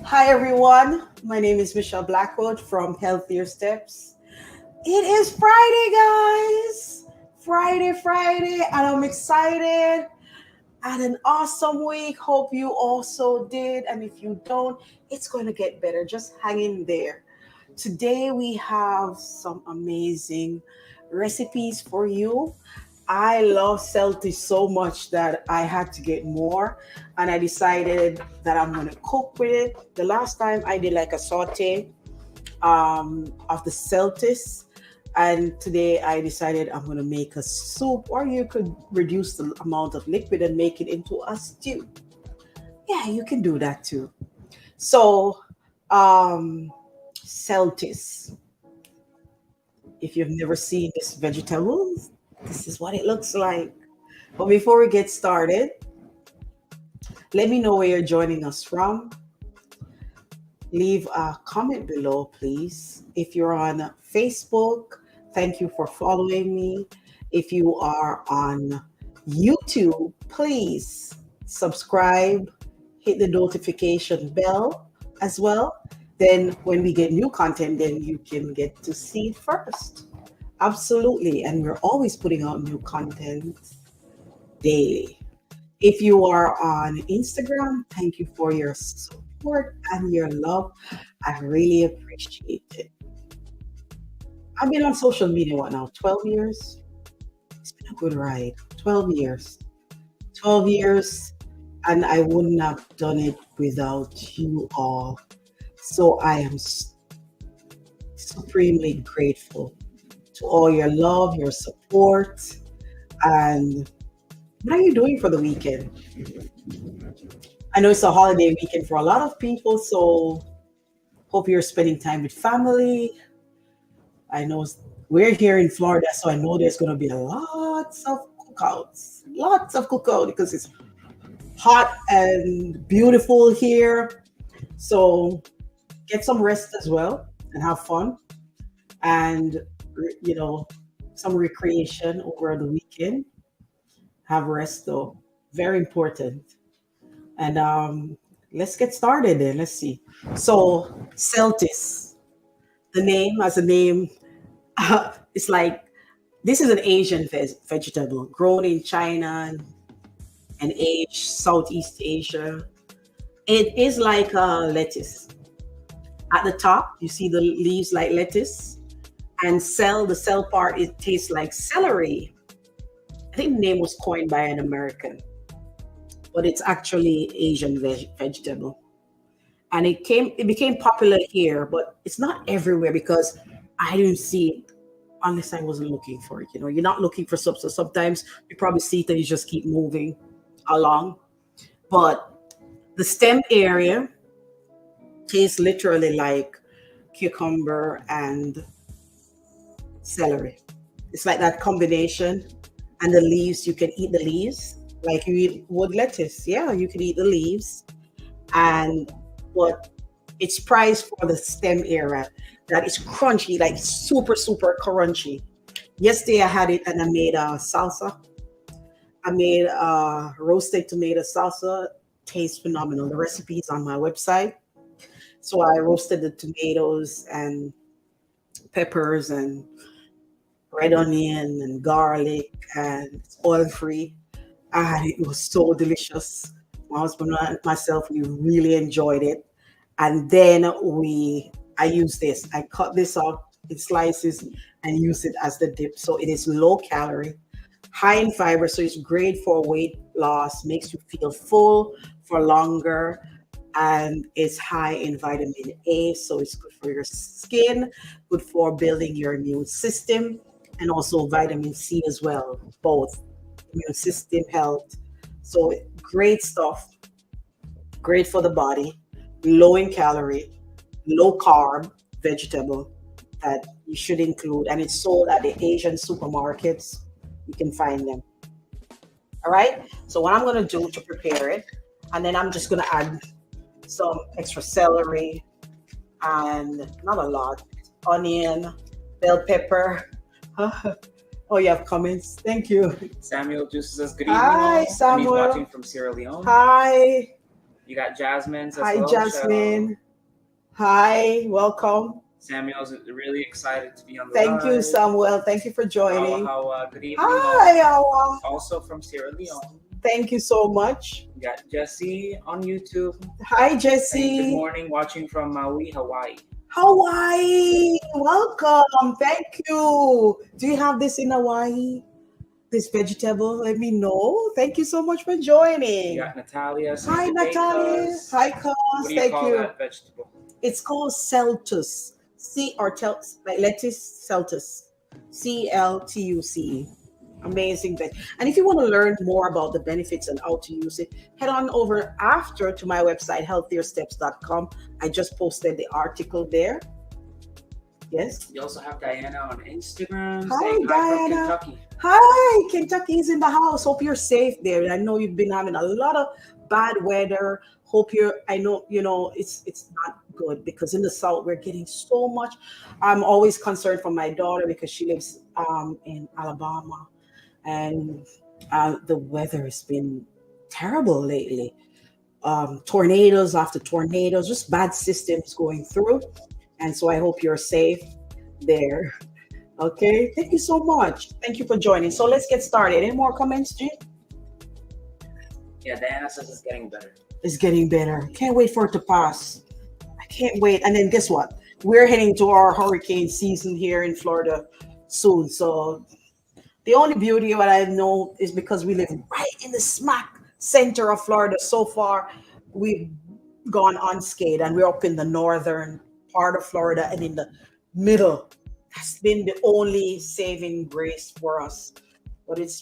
Hi everyone, my name is Michelle Blackwood from Healthier Steps. It is Friday, guys. Friday, and I'm excited. Had an awesome week. Hope you also did. And if you don't, it's going to get better. Just hang in there. Today we have some amazing recipes for you. I love Celtuce so much that I had to get more, and I decided that I'm going to cook with it. The last time I did like a saute of the Celtuce, and today I decided I'm going to make a soup, or you could reduce the amount of liquid and make it into a stew. Yeah, you can do that too. So, Celtuce. If you've never seen this vegetable, this is what it looks like. But before we get started, let me know where you're joining us from. Leave a comment below, please. If you're on Facebook, thank you for following me. If you are on YouTube, please subscribe, hit the notification bell as well. Then when we get new content, then you can get to see it first. Absolutely. And we're always putting out new content daily. If you are on Instagram, thank you for your support and your love. I really appreciate it. I've been on social media, what now, 12 years? It's been a good ride. 12 years. 12 years, and I wouldn't have done it without you all. So I am supremely grateful to all your love, your support, and what are you doing for the weekend? I know it's a holiday weekend for a lot of people, so hope you're spending time with family. I know we're here in Florida, so I know there's going to be lots of cookout because it's hot and beautiful here. So get some rest as well and have fun, and you know, some recreation over the weekend. Have rest though, very important. And let's get started then. Let's see. So Celtis, the name as a name, it's like this is an Asian vegetable grown in China and Southeast Asia. It is like lettuce. At the top, you see the leaves like lettuce, and the cell part, it tastes like celery. I think the name was coined by an American, but it's actually Asian vegetable. And it became popular here, but it's not everywhere because I didn't see it unless I wasn't looking for it. You know, you're not looking for substance. Sometimes you probably see it and you just keep moving along. But the stem area tastes literally like cucumber and celery. It's like that combination. And the leaves, you can eat the leaves like you eat wood lettuce. Yeah, you can eat the leaves. And but it's prized for the stem area that is crunchy, like super crunchy. Yesterday I had it and I made a salsa. I made a roasted tomato salsa. Tastes phenomenal. The recipe is on my website. So I roasted the tomatoes and peppers and red onion and garlic, and it's oil free. And it was so delicious. My husband and myself, we really enjoyed it. And then I use this. I cut this up in slices and use it as the dip. So it is low calorie, high in fiber. So it's great for weight loss, makes you feel full for longer. And it's high in vitamin A. So it's good for your skin, good for building your immune system, and also vitamin C as well, both immune system health. So great stuff, great for the body, low in calorie, low carb vegetable that you should include. And it's sold at the Asian supermarkets. You can find them. All right. So what I'm going to do to prepare it, and then I'm just going to add some extra celery and not a lot, onion, bell pepper. Oh, you have comments. Thank you. Samuel Juice says, good evening Hi, all. And he's Samuel. watching from Sierra Leone. Hi. You got Jasmine's as Hi, well. Jasmine. Hi, welcome. Samuel's really excited to be on the Thank you, live. Samuel. Thank you for joining. Hawa, good evening. Hi, Hawa. Also from Sierra Leone. Thank you so much. We got Jesse on YouTube. Hi, Jesse. Good morning, watching from Maui, Hawaii. Hawaii, welcome. Thank you. Do you have this in Hawaii? This vegetable? Let me know. Thank you so much for joining. We got Natalia. Hi, Natalia. Hi, Cuz. What do you call that vegetable? It's called Celtuce. Like lettuce, Celtuce. CLTUCE. Amazing veg. And if you want to learn more about the benefits and how to use it, head on over after to my website, healthiersteps.com. I just posted the article there. Yes. You also have Diana on Instagram. Hi, Diana. From Kentucky. Hi, Kentucky's in the house. Hope you're safe there. I know you've been having a lot of bad weather. I know, it's not good because in the South, we're getting so much. I'm always concerned for my daughter because she lives in Alabama. And the weather has been terrible lately. Tornadoes after tornadoes, just bad systems going through. And so I hope you're safe there. Okay, thank you so much. Thank you for joining. So let's get started. Any more comments, G? Yeah, Diana says it's getting better. It's getting better. Can't wait for it to pass. I can't wait. And then guess what? We're heading to our hurricane season here in Florida soon. So the only beauty of what I know is because we live right in the smack center of Florida. So far, we've gone unscathed, and we're up in the northern part of Florida and in the middle. That's been the only saving grace for us. But it's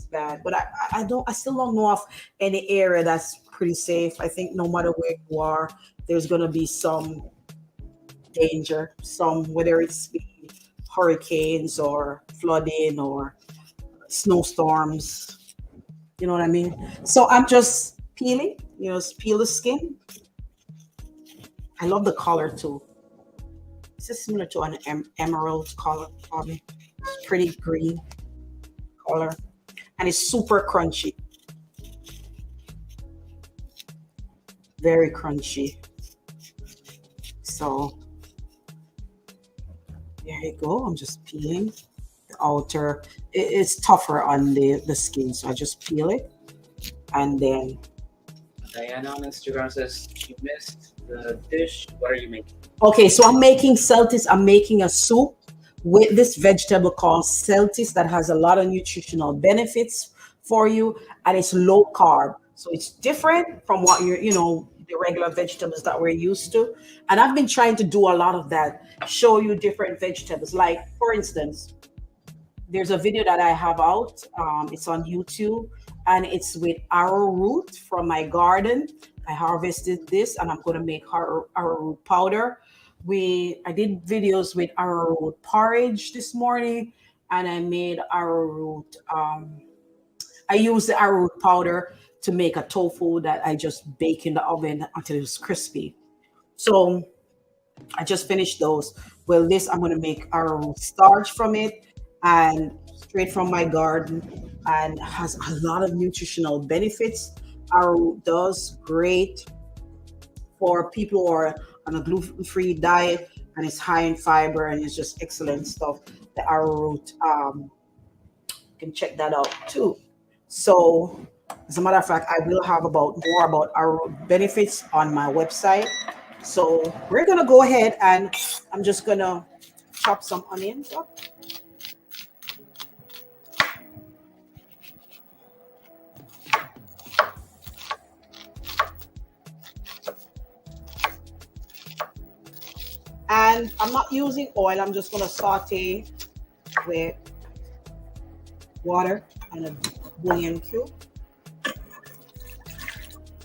bad. But I still don't know of any area that's pretty safe. I think no matter where you are, there's gonna be some danger, whether it's hurricanes or flooding or snowstorms. You know what I mean? So I'm just peeling, peel the skin. I love the color too. It's similar to an emerald color, probably. It's pretty green color. And it's super crunchy. Very crunchy. So there you go. I'm just peeling the outer. It's tougher on the skin, so I just peel it. And then Diana on Instagram says she missed the dish. What are you making? Okay, so I'm making Celtuce. I'm making a soup with this vegetable called Celtuce that has a lot of nutritional benefits for you, and it's low carb. So it's different from what the regular vegetables that we're used to. And I've been trying to do a lot of that, show you different vegetables. Like, for instance, there's a video that I have out. It's on YouTube, and it's with arrowroot from my garden. I harvested this, and I'm going to make arrowroot powder. I did videos with arrowroot porridge this morning, and I made arrowroot. I used the arrowroot powder to make a tofu that I just bake in the oven until it's crispy. So I just finished those. Well, this I'm going to make arrowroot starch from it, and straight from my garden, and has a lot of nutritional benefits. Arrowroot does great for people who are on a gluten-free diet, and it's high in fiber, and it's just excellent stuff. The arrowroot, you can check that out too. So, as a matter of fact, I will have more about arrowroot benefits on my website. So we're gonna go ahead, and I'm just gonna chop some onions up. And I'm not using oil. I'm just going to saute with water and a bouillon cube.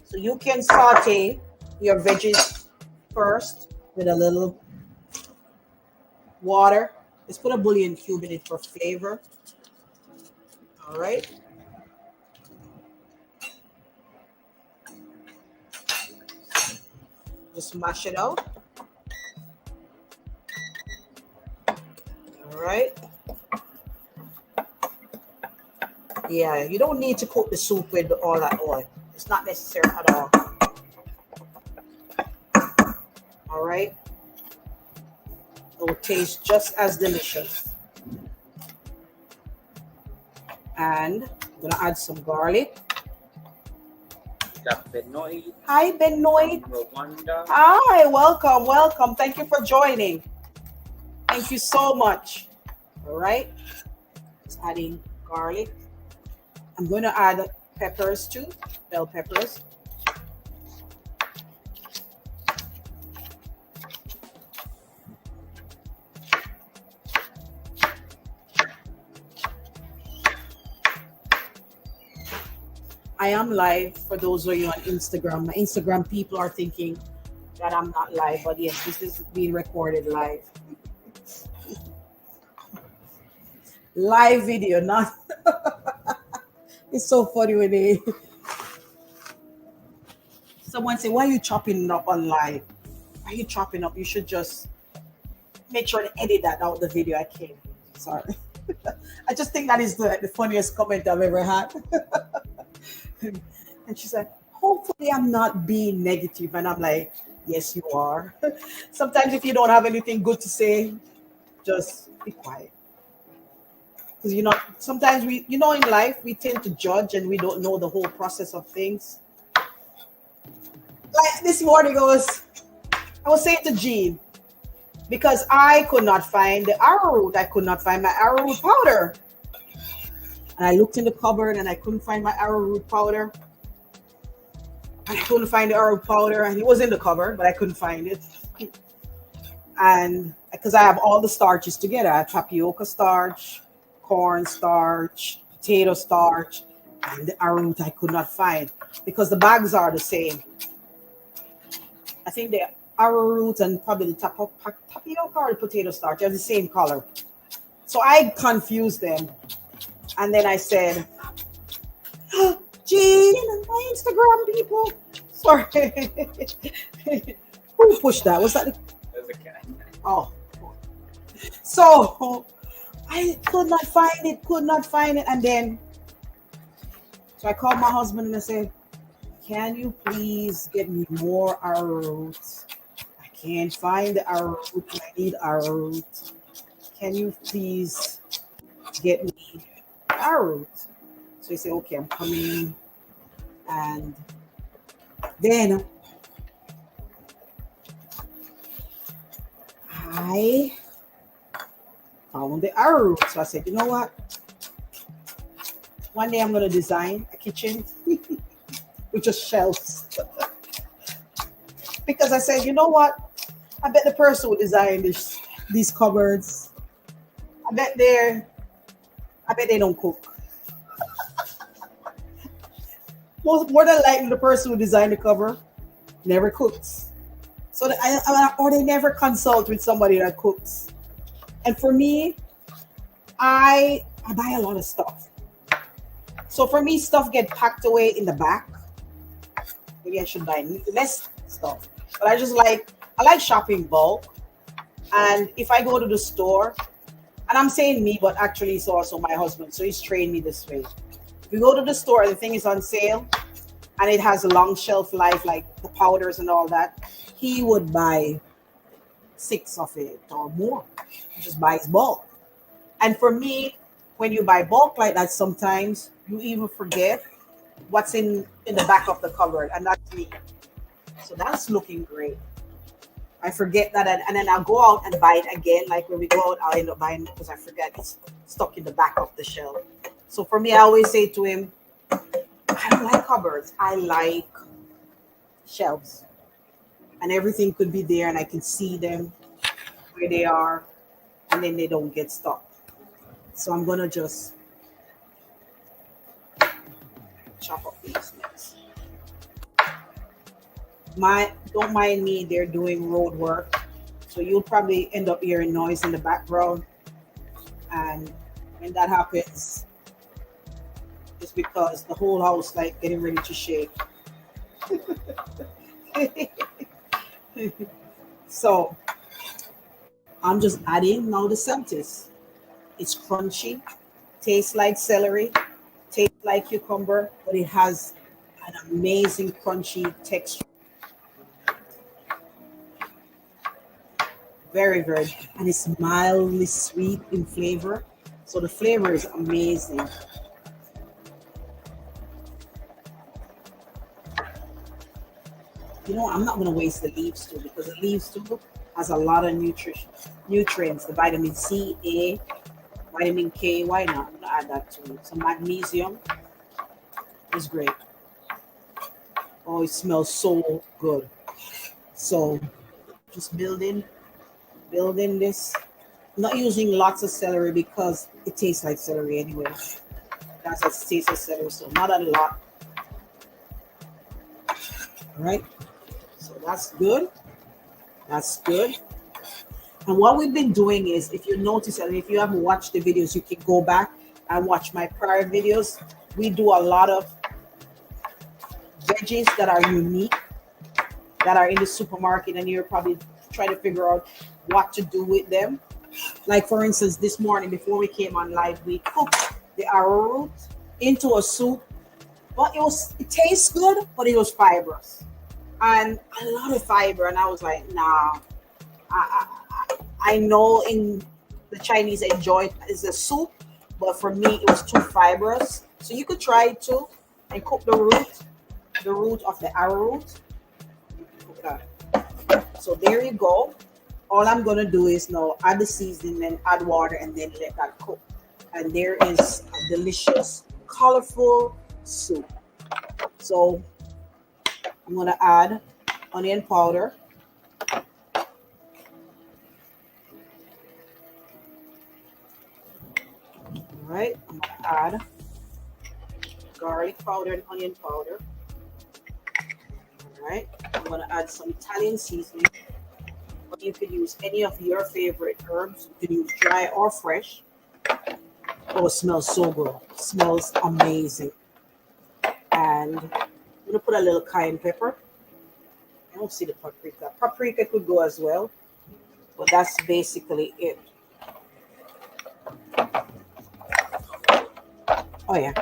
So you can saute your veggies first with a little water. Let's put a bouillon cube in it for flavor. All right. Just mash it out. All right. Yeah, you don't need to cook the soup with all that oil. It's not necessary at all. All right. It will taste just as delicious. And I'm gonna add some garlic. Benoit. Hi, Benoit. Rwanda. Hi, welcome, welcome. Thank you for joining. Thank you so much. All right. Just adding garlic. I'm going to add peppers too, bell peppers. I am live for those of you on Instagram. My Instagram people are thinking that I'm not live, but yes, this is being recorded live. Live video, not. It's so funny when they. Someone say, "Why are you chopping it up on live? Why are you chopping up? You should just make sure to edit that out the video." I can't. Sorry. I just think that is the funniest comment I've ever had. And she said, hopefully I'm not being negative. And I'm like, yes, you are. Sometimes if you don't have anything good to say, just be quiet. Because, you know, sometimes in life, we tend to judge and we don't know the whole process of things. Like this morning, I was saying to Jean, because I could not find the arrowroot. I could not find my arrowroot powder. And I looked in the cupboard and I couldn't find my arrowroot powder. I couldn't find the arrowroot powder, and it was in the cupboard, but I couldn't find it. And because I have all the starches together, I have tapioca starch, corn starch, potato starch, and the arrowroot I could not find because the bags are the same. I think the arrowroot and probably the tapioca or the potato starch are the same color. So I confused them. And then I said, Jean, my Instagram people. Sorry. Who pushed that? Was that the... That was a cat. Oh. So I could not find it. And then, so I called my husband and I said, can you please get me more arrowroot? I can't find the arrowroot. I need arrowroot. Can you please get me arrowroot? So he said, okay, I'm coming. And then I found the arrowroot. So I said, you know what? One day I'm going to design a kitchen with just shelves. Because I said, you know what? I bet the person who designed these cupboards, I bet they don't cook. More than likely, the person who designed the cover never cooks. So or they never consult with somebody that cooks. And for me, I buy a lot of stuff. So for me, stuff get packed away in the back. Maybe I should buy less stuff. But I like shopping bulk. And if I go to the store, and I'm saying me, but actually it's also my husband. So he's trained me this way. If you go to the store, the thing is on sale, and it has a long shelf life, like the powders and all that, he would buy 6 of it or more. He just buys bulk. And for me, when you buy bulk like that, sometimes you even forget what's in the back of the cupboard, and that's me. So that's looking great. I forget that, and then I'll go out and buy it again. Like when we go out, I'll end up buying it because I forget it's stuck in the back of the shelf. So for me, I always say to him, I don't like cupboards. I like shelves. And everything could be there and I can see them where they are, and then they don't get stuck. So I'm going to just chop up these next. Don't mind me, they're doing road work. So you'll probably end up hearing noise in the background. And when that happens, it's because the whole house like getting ready to shake. So I'm just adding now the Celtuce. It's crunchy, tastes like celery, tastes like cucumber, but it has an amazing crunchy texture. Very, very, and it's mildly sweet in flavor. So the flavor is amazing. You know, I'm not going to waste the leaves too because the leaves too has a lot of nutrients, the vitamin C, A, vitamin K. Why not? I'm going to add that to it. Some magnesium is great. Oh, it smells so good. So just building this. I'm not using lots of celery because it tastes like celery anyway. That's what tastes like celery, so not a lot. All right. So that's good. That's good. And what we've been doing is, if you notice, and if you haven't watched the videos, you can go back and watch my prior videos. We do a lot of veggies that are unique, that are in the supermarket, and you're probably trying to figure out what to do with them. Like, for instance, this morning before we came on live, we cooked the arrowroot into a soup, but it tastes good, but it was fibrous and a lot of fiber. And I was like, nah, I know in the Chinese enjoy it as a soup, but for me it was too fibrous. So you could try it too and cook the root of the arrowroot. So there you go. All I'm gonna do is now add the seasoning and add water and then let that cook. And there is a delicious, colorful soup. So I'm gonna add onion powder. All right, I'm gonna add garlic powder and onion powder. All right, I'm gonna add some Italian seasoning. You can use any of your favorite herbs. You can use dry or fresh. Oh, it smells so good. It smells amazing. And I'm gonna put a little cayenne pepper. I don't see the paprika. Paprika could go as well, but that's basically it. Oh yeah,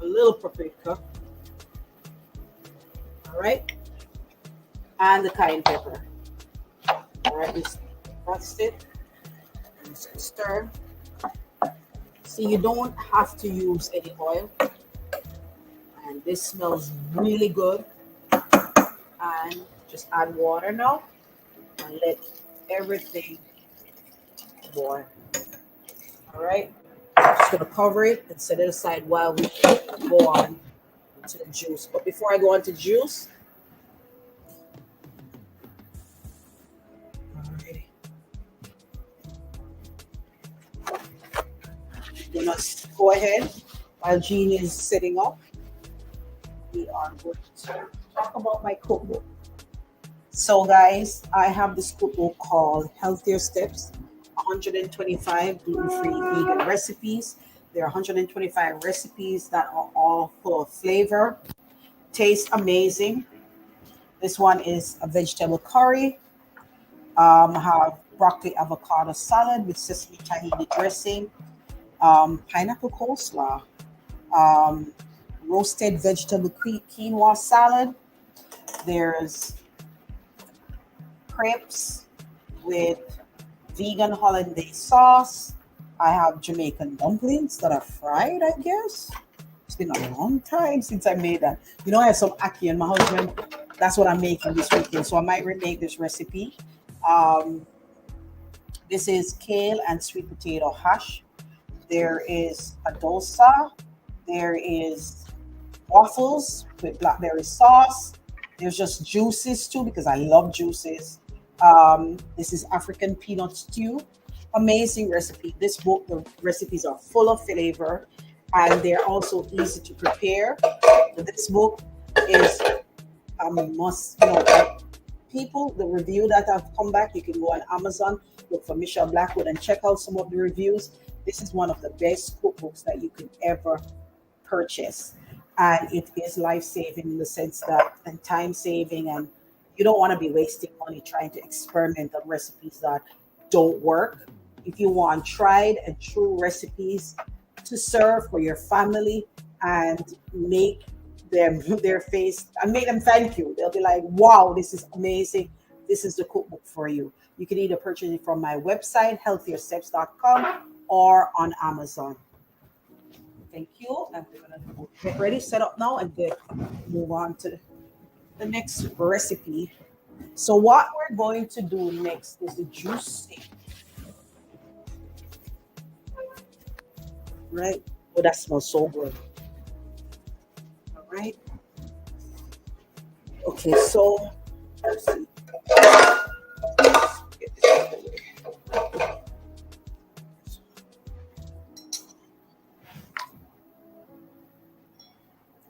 a little paprika. All right, and the cayenne pepper. All right, just dust it. Just stir. See, you don't have to use any oil. And this smells really good. And just add water now and let everything boil. All right, just gonna cover it and set it aside while we go on to the juice. But before I go on to juice, you must go ahead while Jean is setting up. We are going to talk about my cookbook. So guys, I have this cookbook called Healthier Steps, 125 gluten-free vegan recipes. There are 125 recipes that are all full of flavor, taste amazing. This one is a vegetable curry. I have broccoli avocado salad with sesame tahini dressing, pineapple coleslaw, roasted vegetable quinoa salad. There's crepes with vegan hollandaise sauce. I have Jamaican dumplings that are fried, I guess. It's been a long time since I made that. You know, I have some ackee and my husband, that's what I'm making this weekend. So I might remake this recipe. This is kale and sweet potato hash. There is a dosa. There is waffles with blackberry sauce. There's just juices too, because I love juices. This is African peanut stew. Amazing recipe. This book, the recipes are full of flavor and they're also easy to prepare. This book is a must. You know, people, the review that have come back, you can go on Amazon, look for Michelle Blackwood and check out some of the reviews. This is one of the best cookbooks that you could ever purchase. And it is life-saving in the sense that, and time-saving, and you don't want to be wasting money trying to experiment on recipes that don't work. If you want tried and true recipes to serve for your family and make them their face and make them thank you, they'll be like, wow, this is amazing. This is the cookbook for you. You can either purchase it from my website, healthiersteps.com, or on Amazon. Thank you. And we're going to get ready, set up now, and then move on to the next recipe. So what we're going to do next is the juice. Right? Oh, that smells so good. All right. Okay, so let's see.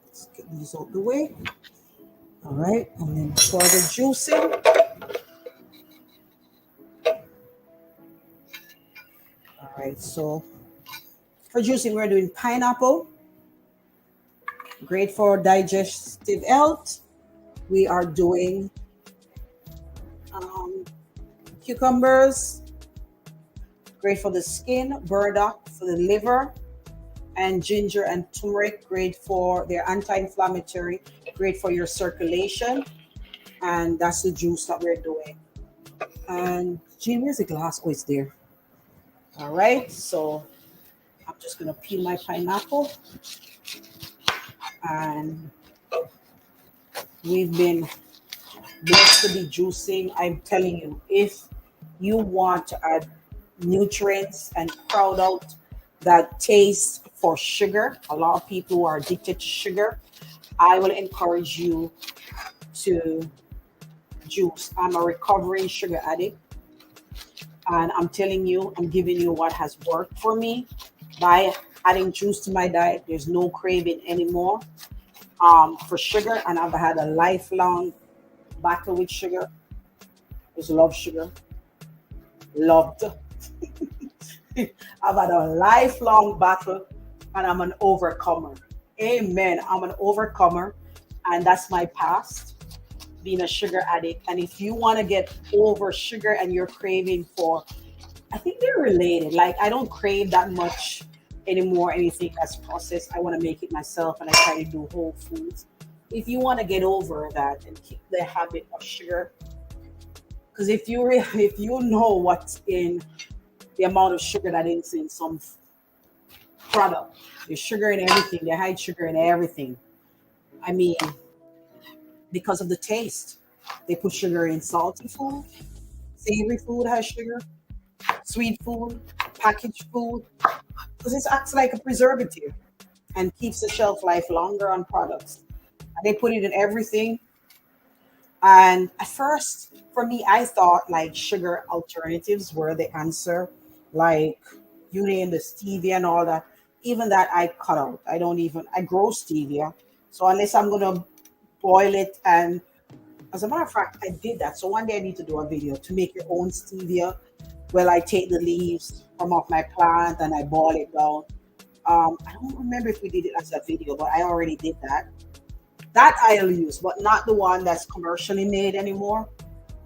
Let's get these out the way. All right, and then for the juicing. All right, so for juicing, we're doing pineapple. Great for digestive health. We are doing cucumbers. Great for the skin. Burdock for the liver. And ginger and turmeric, great for their anti-inflammatory, great for your circulation. And that's the juice that we're doing. And Jean, where's the glass? Oh, it's there. All right, so I'm just gonna peel my pineapple. And we've been blessed to be juicing. I'm telling you, if you want to add nutrients and crowd out that taste for sugar, a lot of people who are addicted to sugar, I will encourage you to juice. I'm a recovering sugar addict, and I'm telling you, I'm giving you what has worked for me. By adding juice to my diet, there's no craving anymore for sugar, and I've had a lifelong battle with sugar. Just love sugar. Loved. I've had a lifelong battle, and I'm an overcomer. Amen. I'm an overcomer, and that's my past, being a sugar addict. And if you want to get over sugar and you're craving for, I think they're related. Like, I don't crave that much anymore, anything that's processed. I want to make it myself, and I try to do whole foods. If you want to get over that and keep the habit of sugar, because if you know what's in the amount of sugar that is in some product, there's sugar in everything. They hide sugar in everything. I mean, because of the taste, they put sugar in salty food, savory food has sugar, sweet food, packaged food, because it acts like a preservative and keeps the shelf life longer on products. And they put it in everything. And at first, for me, I thought like sugar alternatives were the answer, like you name the stevia and all that. Even that I cut out. I grow stevia. So unless I'm going to boil it, and as a matter of fact, I did that. So one day I need to do a video to make your own stevia. Well, I take the leaves from off my plant and I boil it down. I don't remember if we did it as a video, but I already did that. That I'll use, but not the one that's commercially made anymore.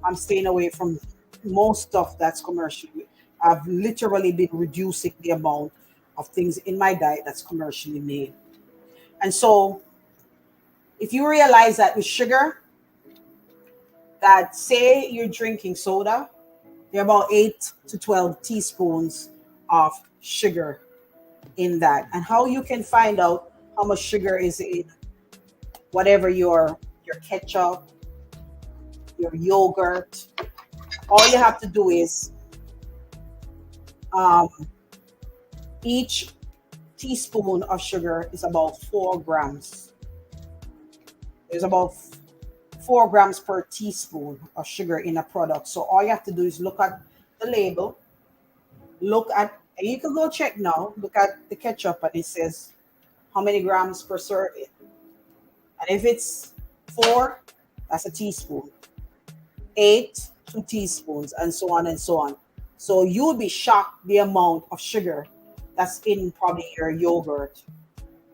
I'm staying away from most stuff that's commercially. I've literally been reducing the amount of things in my diet that's commercially made. And so if you realize that with sugar, that say you're drinking soda, there are about 8 to 12 teaspoons of sugar in that. And how you can find out how much sugar is in whatever your ketchup, your yogurt, all you have to do is each teaspoon of sugar is about 4 grams. There's about 4 grams per teaspoon of sugar in a product. So all you have to do is look at the label, and you can go check now, look at the ketchup, and it says how many grams per serving. And if it's 4, that's a teaspoon. 8, 2 teaspoons, and so on and so on. So you'll be shocked the amount of sugar that's in probably your yogurt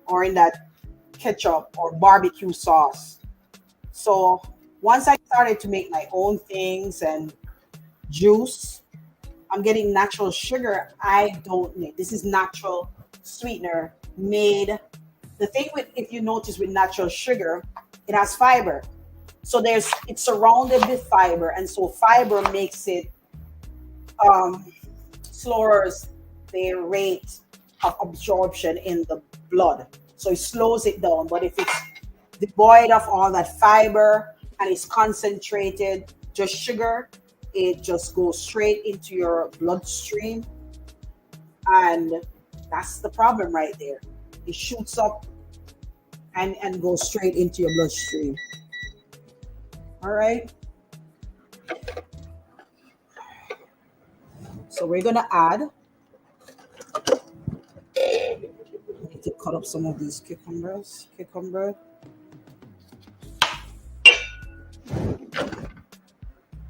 or in that ketchup or barbecue sauce. So once I started to make my own things and juice, I'm getting natural sugar I don't need. This is natural sweetener made. The thing with, if you notice with natural sugar, it has fiber. So it's surrounded with fiber. And so fiber makes it slowers the rate of absorption in the blood. So it slows it down. But if it's devoid of all that fiber and it's concentrated, just sugar, it just goes straight into your bloodstream. And that's the problem right there. It shoots up and goes straight into your bloodstream. All right. So we're gonna add. I need to cut up some of these cucumbers.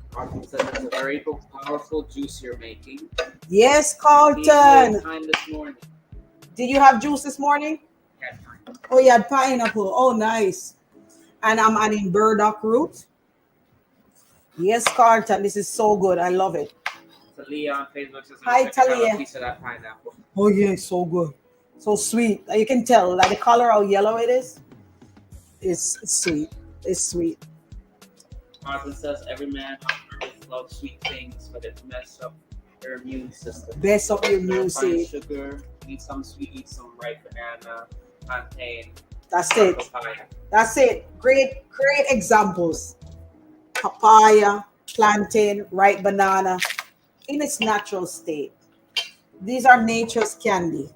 Carlton says it's a very powerful juice you're making. Yes, He Carlton. had time this morning. Did you have juice this morning? Had time. Oh, you had pineapple. Oh, nice. And I'm adding burdock root. Yes, Carlton. This is so good. I love it. Talia on Facebook says, Hi, "Check out Talia. a piece of that pineapple." Oh, yeah, it's so good. So sweet. You can tell, like the color, how yellow it is. It's sweet. It's sweet. Carlton says, "Every man on earth loves sweet things, but it messes up your immune system. Best of your immune Refined system. sugar, eat some sweet, eat some ripe banana, plantain, That's it. papaya." That's it. Great examples. Papaya, plantain, ripe banana in its natural state. These are nature's candy.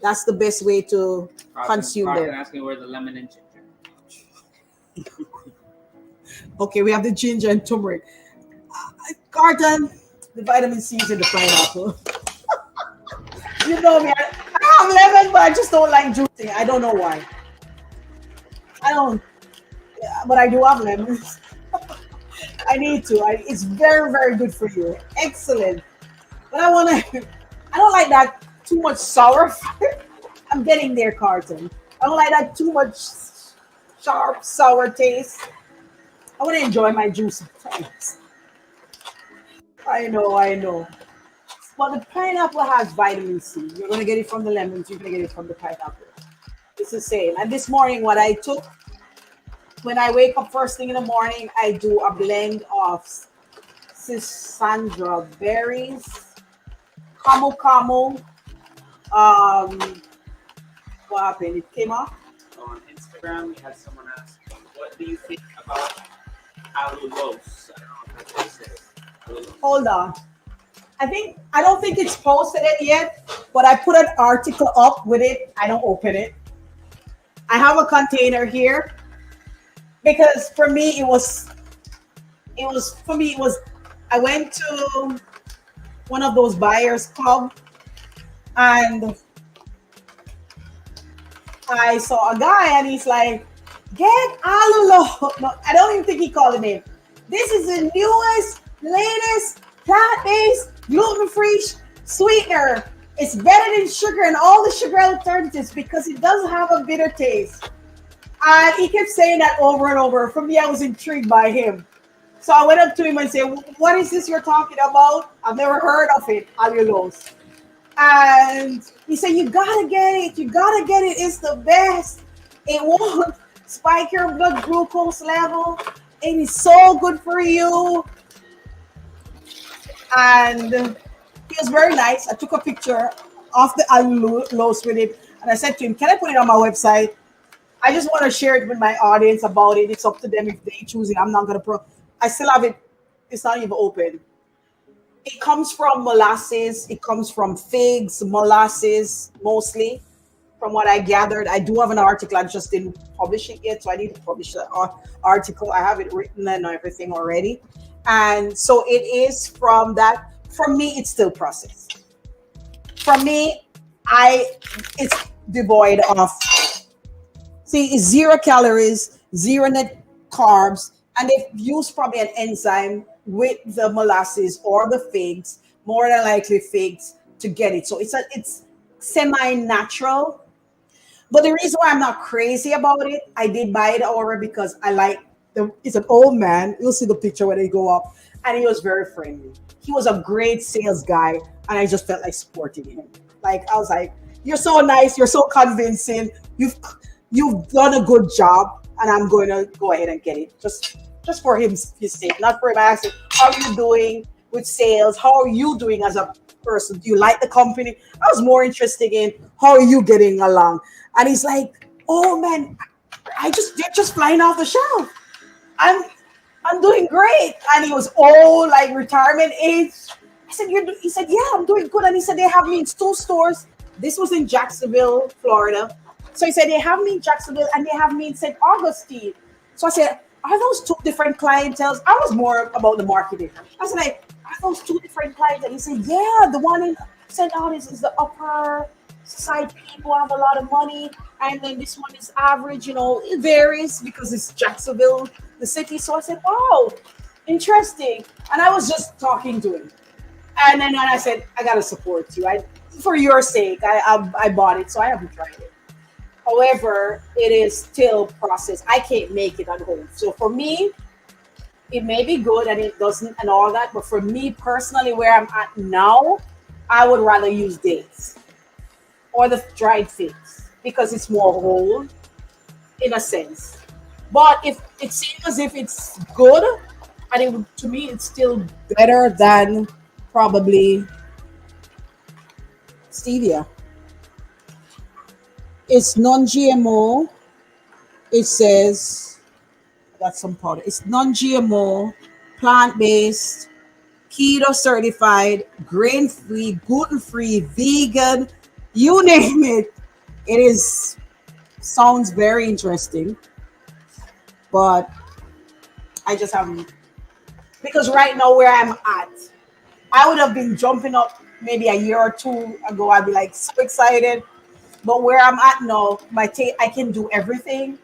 That's the best way to consume Carlton them. asking where the lemon and ginger. Okay, we have the ginger and turmeric. Carlton, the vitamin C is in the pineapple. You know me, I have lemon, but I just don't like juicing. I don't know why. I don't, but I do have lemons. I need to. It's very, very good for you. Excellent. But I don't like that too much sour. I'm getting there, Carlton. I don't like that too much sharp, sour taste. I want to enjoy my juice sometimes. I know. But the pineapple has vitamin C. You're going to get it from the lemons. You're going to get it from the pineapple. It's the same. And this morning, what I took, when I wake up first thing in the morning, I do a blend of Sandra berries, camu. What happened? It came off? On Instagram, we had someone ask, "What do you think about allulose?" I don't know if that's what it is. Allulose. Hold on. I don't think it's posted it yet, but I put an article up with it. I don't open it. I have a container here because for me it was I went to one of those buyers club and I saw a guy and he's like, "Get allulose." No, I don't even think he called it name. This is the newest, latest plant-based, gluten-free sweetener. It's better than sugar and all the sugar alternatives because it doesn't have a bitter taste. And he kept saying that over and over. For me, I was intrigued by him. So I went up to him and said, "What is this you're talking about? I've never heard of it, allulose." And he said, "You gotta get it. You gotta get it. It's the best. It won't spike your blood glucose level. It is so good for you." And he was very nice. I took a picture of the allulose with him. And I said to him, "Can I put it on my website? I just want to share it with my audience about it. It's up to them if they choose it. I'm not going to I still have it. It's not even open. It comes from molasses. It comes from figs, molasses, mostly, from what I gathered. I do have an article. I just didn't publish it yet, so I need to publish the article. I have it written and everything already. And so it is from that. For me, it's still processed. For me, it's devoid of, it's 0 calories, 0 net carbs, and they've used probably an enzyme with the molasses or the figs, more than likely figs, to get it. So it's semi-natural. But the reason why I'm not crazy about it, I did buy it over because I like it's an old man. You'll see the picture when they go up, and he was very friendly. He was a great sales guy, and I just felt like supporting him. Like I was like, "You're so nice, you're so convincing. You've done a good job, and I'm going to go ahead and get it just for his sake, not for him." I asked him, "How are you doing? with sales? How are you doing as a person? Do you like the company? I was more interested in how are you getting along. And he's like, oh man, they're just flying off the shelf. I'm doing great. And he was all like retirement age. I said, he said, yeah, I'm doing good. And he said, they have me in 2 stores. This was in Jacksonville, Florida. So he said, they have me in Jacksonville and they have me in St. Augustine. So I said, are those 2 different clienteles? I was more about the marketing. I said, like, are those 2 different clientele? He said, yeah, the one in St. Augustine is the upper side people have a lot of money. And then this one is average, it varies because it's Jacksonville, the city. So I said, wow, interesting. And I was just talking to him. And then I said, I got to support you. For your sake, I bought it, so I haven't tried it. However, it is still processed. I can't make it at home. So for me, it may be good and it doesn't and all that. But for me personally, where I'm at now, I would rather use dates or the dried figs because it's more whole in a sense. But if it seems as if it's good, and to me, it's still better than probably stevia. It's non-GMO. It says that's some powder. It's non-GMO, plant-based, keto certified, grain-free, gluten-free, vegan, you name it. Sounds very interesting, but I just haven't, because right now where I'm at, I would have been jumping up maybe a year or 2 ago. I'd be like so excited. But where I'm at now, I can do everything,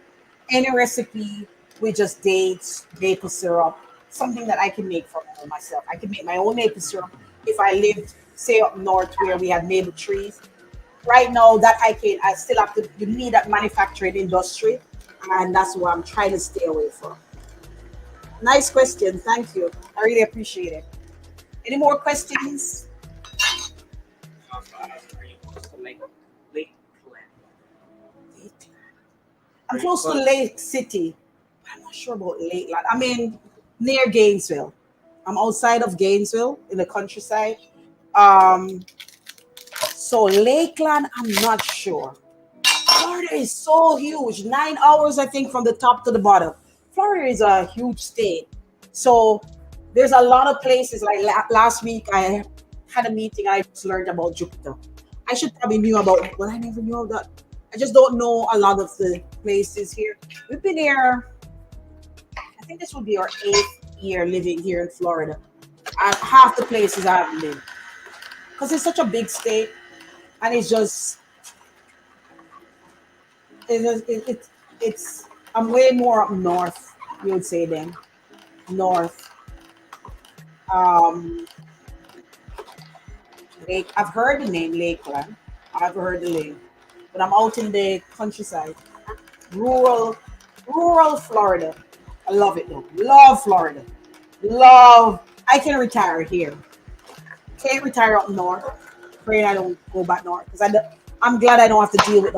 any recipe with just dates, maple syrup, something that I can make for myself. I can make my own maple syrup if I lived, say, up north where we had maple trees. Right now, that I still have to, you need that manufacturing industry, and that's what I'm trying to stay away from. Nice question. Thank you. I really appreciate it. Any more questions? I'm close to Lake City. I'm not sure about Lakeland. I mean, near Gainesville. I'm outside of Gainesville in the countryside. So Lakeland, I'm not sure. Florida is so huge. 9 hours, I think, from the top to the bottom. Florida is a huge state. So there's a lot of places. Like last week, I had a meeting. I just learned about Jupiter. I should probably knew about it, but I never knew that. I just don't know a lot of the places here. We've been here, I think this will be our 8th year living here in Florida. Half the places I haven't been. Because it's such a big state. And it's just, I'm way more up north, you would say then. North. I've heard the name Lakeland. I've heard the name. But I'm out in the countryside. Rural Florida. I love it though. Love Florida. I can retire here. Can't retire up north. Afraid I don't go back north. Because I'm glad I don't have to deal with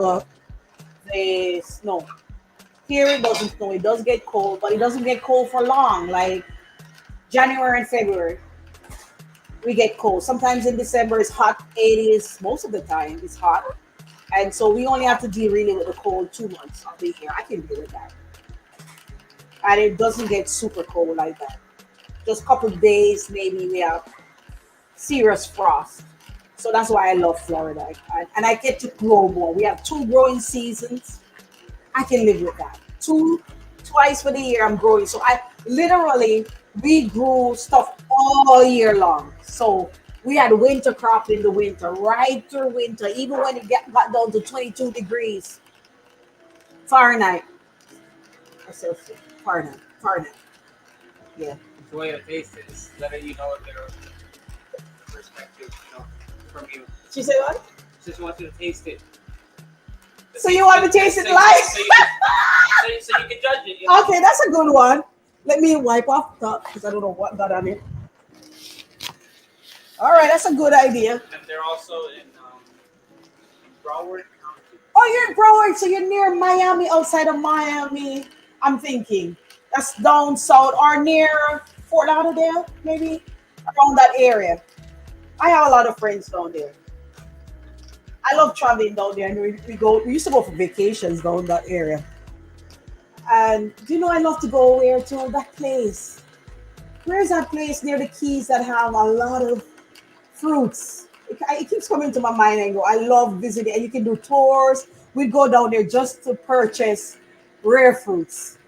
the snow. Here it doesn't snow. It does get cold, but it doesn't get cold for long. Like January and February, we get cold. Sometimes in December it's hot 80s. Most of the time it's hot. And so we only have to deal really with the cold 2 months of the year. I can deal with that. And it doesn't get super cold like that. Just a couple of days, maybe we have serious frost. So that's why I love Florida. And I get to grow more. We have 2 growing seasons. I can live with that. Twice for the year I'm growing. So we grew stuff all year long. So we had winter crop in the winter, right through winter, even when it got down to 22 degrees Fahrenheit. Fahrenheit. Yeah. Enjoy the taste is letting you know their perspective, from you. She said what? Just want you to taste it. So you want to taste it live? So you can judge it. Okay, that's a good one. Let me wipe off the top because I don't know what got on it. All right, that's a good idea. And they're also in Broward County. Oh, you're in Broward, so you're near Miami, outside of Miami. I'm thinking that's down south or near Fort Lauderdale, maybe. around that area. I have a lot of friends down there. I love traveling down there, and we used to go for vacations down that area. And do you know I love to go where to that place? Where's that place near the Keys that have a lot of fruits? It keeps coming to my mind and go. I love visiting, and you can do tours. We go down there just to purchase rare fruits.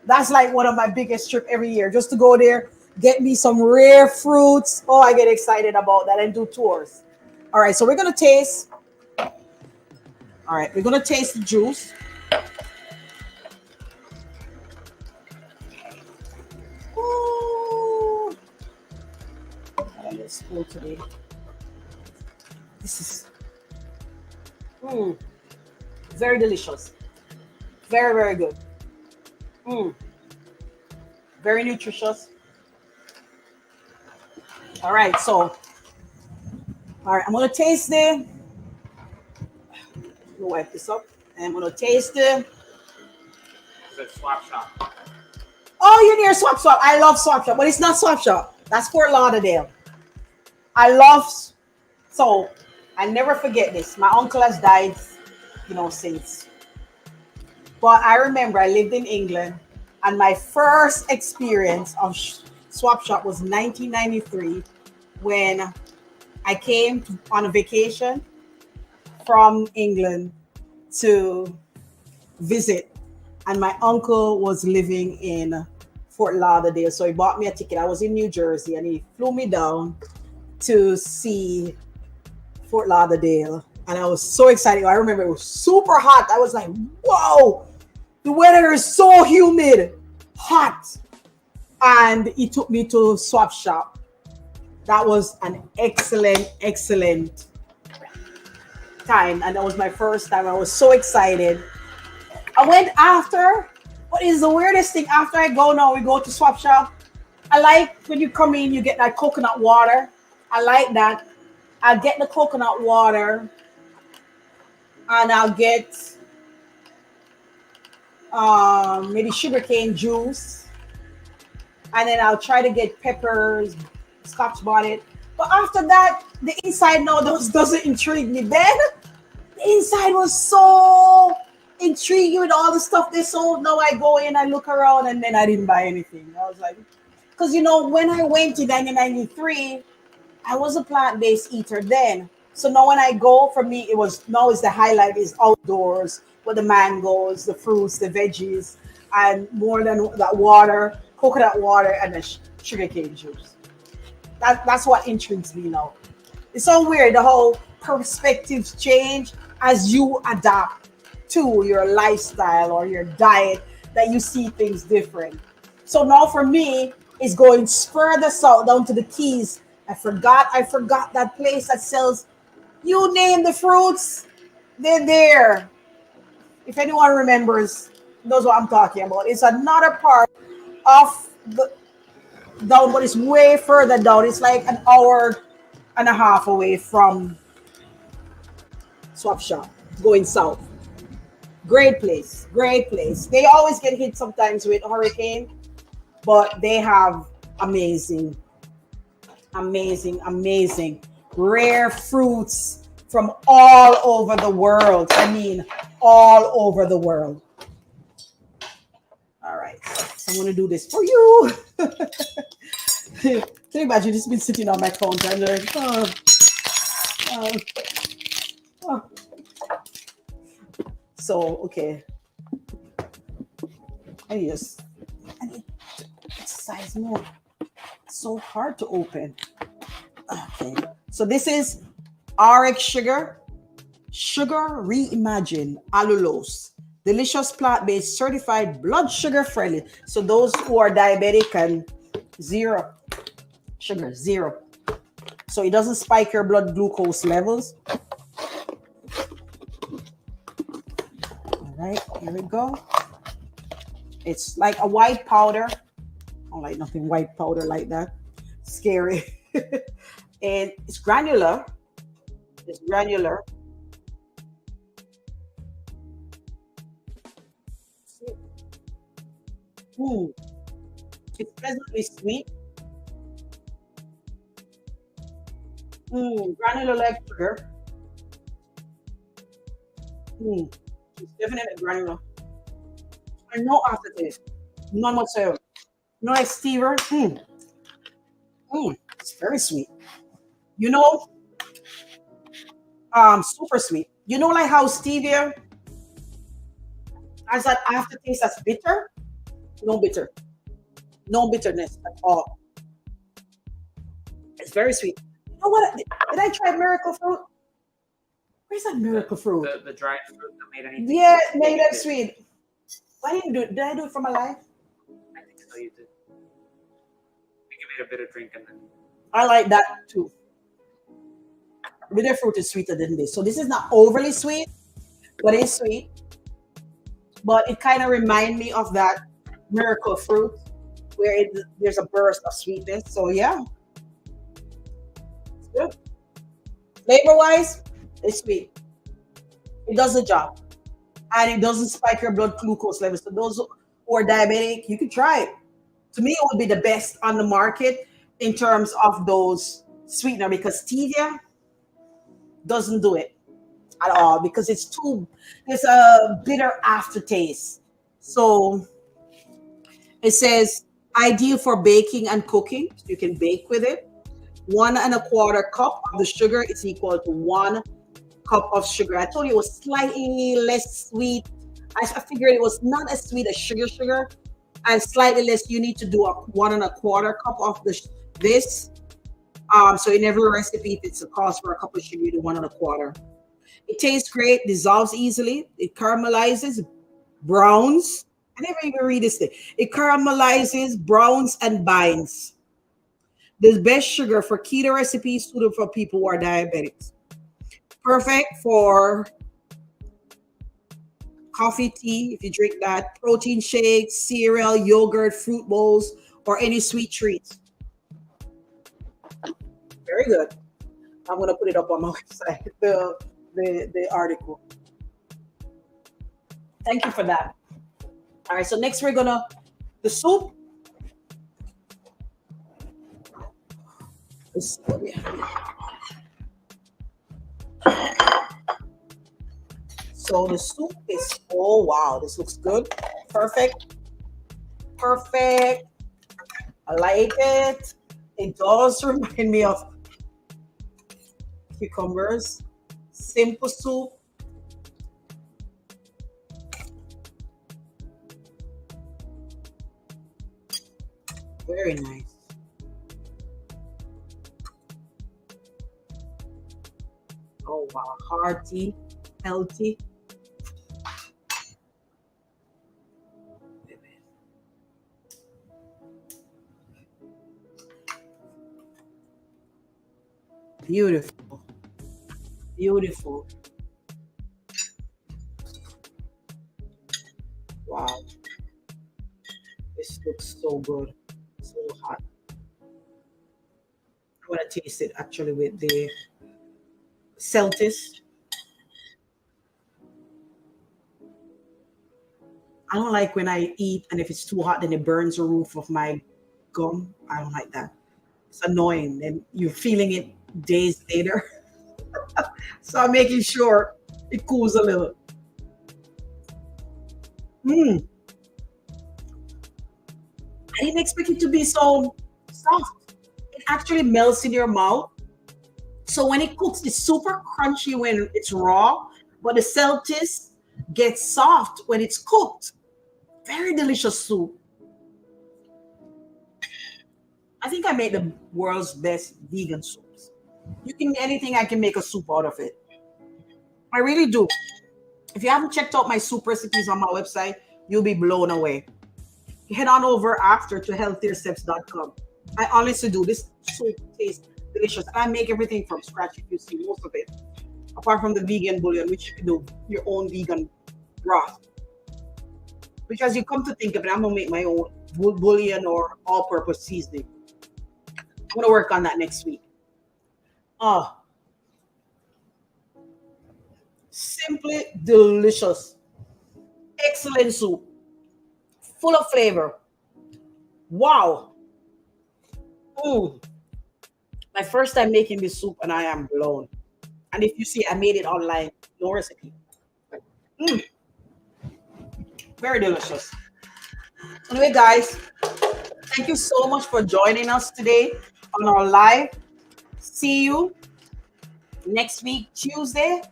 That's like one of my biggest trip every year, just to go there, get me some rare fruits. Oh, I get excited about that and do tours. All right, so we're gonna taste. All right, we're gonna taste the juice. Ooh. I got a spoon today. This is very delicious. Very, very good. Mm, very nutritious. All right, so I'm gonna taste it. Wipe this up. And I'm gonna taste it. It's a swap shop. Oh, you're near Swap Shop. I love Swap Shop, but it's not Swap Shop. That's Fort Lauderdale. I love, so I never forget this. My uncle has died, since. But I remember I lived in England, and my first experience of Swap Shop was 1993 when I came on a vacation from England to visit, and my uncle was living in Fort Lauderdale, so he bought me a ticket. I was in New Jersey, and he flew me down to see Fort Lauderdale, and I was so excited. I remember it was super hot. I was like, whoa, the weather is so humid, hot. And he took me to Swap Shop. That was an excellent time, and that was my first time. I was so excited. I went after. What is the weirdest thing? After I go now, we go to Swap Shop. I like when you come in, you get that coconut water. I like that. I'll get the coconut water, and I'll get maybe sugarcane juice, and then I'll try to get peppers, Scotch bonnet. But after that, the inside now doesn't intrigue me. Then the inside was so intriguing with all the stuff they sold. Now I go in, I look around, and then I didn't buy anything. I was like, because when I went in 1993, I was a plant-based eater then. So now when I go, for me, it's the highlight is outdoors with the mangoes, the fruits, the veggies, and more than that water, coconut water, and the sugarcane juice. That's what intrigues me now. It's so weird, the whole perspectives change as you adapt to your lifestyle or your diet, that you see things different. So now for me, it's going further south down to the Keys. I forgot that place that sells, you name the fruits, they're there. If anyone remembers, knows what I'm talking about. It's another part of the down, but it's way further down. It's like an hour and a half away from Swap Shop, going south. Great place. They always get hit sometimes with hurricane, but they have amazing rare fruits from all over the world. I mean, all over the world. All right, so I'm gonna do this for you. Can you imagine this been sitting on my counter and like, oh. So okay, I need to exercise more. It's so hard to open. Okay, so this is RX sugar reimagined allulose, delicious plant-based, certified blood sugar friendly. So those who are diabetic and zero sugar, zero. So it doesn't spike your blood glucose levels. All right, here we go. It's like a white powder. I don't like nothing white powder like that. Scary. And it's granular. It's granular. It's pleasantly sweet. Granular like sugar. It's definitely granular. And no aftertaste. None whatsoever. No like stevia. It's very sweet. You know, super sweet. You know, like how stevia has that aftertaste that's bitter? No bitter. No bitterness at all. It's very sweet. You know what? Did I try miracle fruit? Where's that miracle fruit? The dried fruit that made anything. Yeah, made that sweet. Why didn't do it? Did I do it for my life? I think so. You did. You made a bit of drink and then. I like that too. Bitter fruit is sweeter than this. So this is not overly sweet, but it's sweet. But it kind of reminds me of that miracle fruit where there's a burst of sweetness. So yeah, it's good. Flavor wise, it's sweet. It does the job. And it doesn't spike your blood glucose levels. So those who are diabetic, you can try it. To me, it would be the best on the market in terms of those sweetener because stevia doesn't do it at all because there's a bitter aftertaste. So it says ideal for baking and cooking. So you can bake with it. 1.25 cup of the sugar is equal to 1 cup of sugar. I told you it was slightly less sweet. I figured it was not as sweet as sugar, and slightly less. You need to do a 1.25 cup of this. So in every recipe, if it's a cost for a cup of sugar, you do 1.25. It tastes great, dissolves easily. It caramelizes, browns. I never even read this thing. It caramelizes, browns, and binds. The best sugar for keto recipes suited for people who are diabetics. Perfect for coffee, tea, if you drink that, protein shakes, cereal, yogurt, fruit bowls, or any sweet treats. Very good. I'm going to put it up on my website, the article. Thank you for that. All right, so next we're going to, the soup. Let's see what we have here. So the soup is, oh wow, this looks good. Perfect. Perfect. I like it. It does remind me of cucumbers. Simple soup. Very nice. Oh wow, hearty, healthy. Beautiful. Beautiful. Wow. This looks so good. So hot. I want to taste it actually with the Celtuce. I don't like when I eat and if it's too hot, then it burns the roof of my gum. I don't like that. It's annoying. And you're feeling it days later. So I'm making sure it cools a little. I didn't expect it to be so soft. It actually melts in your mouth. So when it cooks, it's super crunchy when it's raw, but the Celtuce gets soft when it's cooked. Very delicious soup. I think I made the world's best vegan soups. You can anything, I can make a soup out of it. I really do. If you haven't checked out my soup recipes on my website, you'll be blown away. Head on over after to healthiersteps.com. I honestly do. This soup tastes delicious. I make everything from scratch if you see most of it. Apart from the vegan bouillon, which you can do your own vegan broth. Which as you come to think of it, I'm gonna make my own bouillon or all-purpose seasoning. I'm gonna work on that next week. Oh, simply delicious. Excellent soup. Full of flavor. Wow. My first time making this soup, and I am blown. And if you see, I made it online, no recipe. Mm, very delicious. Anyway, guys, thank you so much for joining us today on our live. See you next week, Tuesday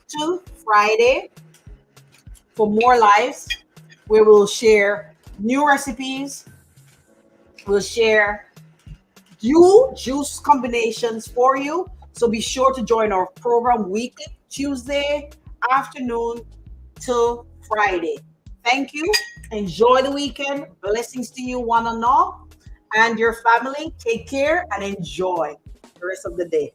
to Friday, for more lives where we'll share new recipes. We'll share new juice combinations for you. So be sure to join our program weekly, Tuesday afternoon to Friday. Thank you. Enjoy the weekend. Blessings to you, one and all, and your family. Take care and enjoy the rest of the day.